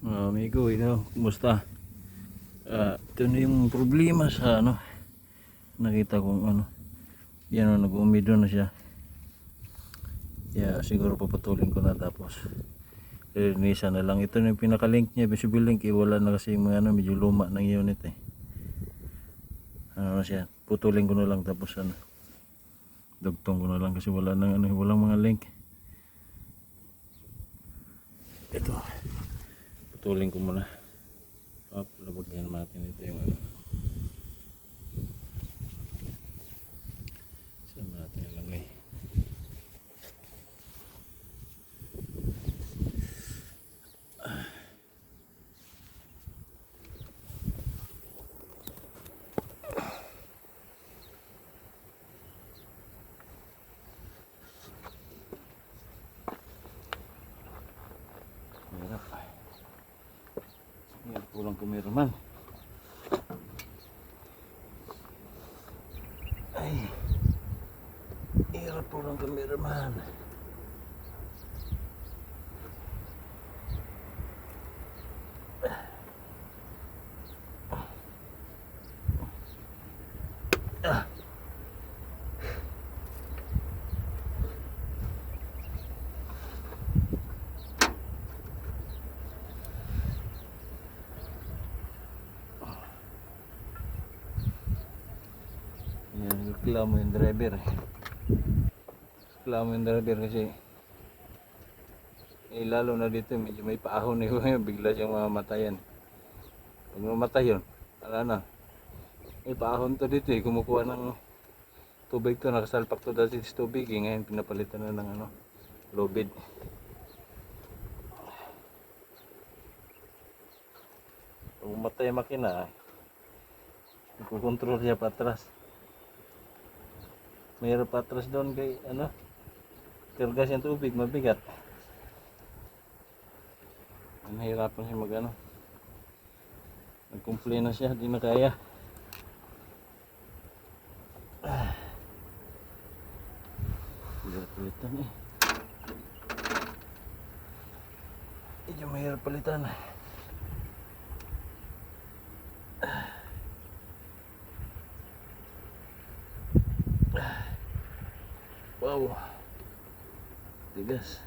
Amigo, kumusta? Ito na yung problema sa nakita kong yan nag-umido na siya. Yeah, siguro papatulin ko na tapos linisan na lang. Ito na yung pinaka-link niya, visible link, wala na kasi yung mga medyo luma ng unit na siya, putulin ko na lang tapos dugtong ko na lang kasi wala nang walang mga link. Ito, putulin ko muna. Labagyan natin ito yung saan natin ilagay. Hirap pulang kameraman. Ay, hirap pulang kameraman. Yan, reklamo yung driver. Reklamo yung driver kasi lalo na dito medyo may paahon bigla siyang mamatayan. Pag mamatay yun, wala na. May paahon to dito kumukuha ng tubig to, nakasalpak to dati sa tubig ngayon pinapalitan na ng lubid. Pag mamatay yung makina, ikukontrol siya patras. Mayroon patras doon kay tirgas yung tubig, mabigat. Nahirapan siya nag-complain na siya, di na kaya. Hirap palitan medyo mahirap palitan. Wow, tigas.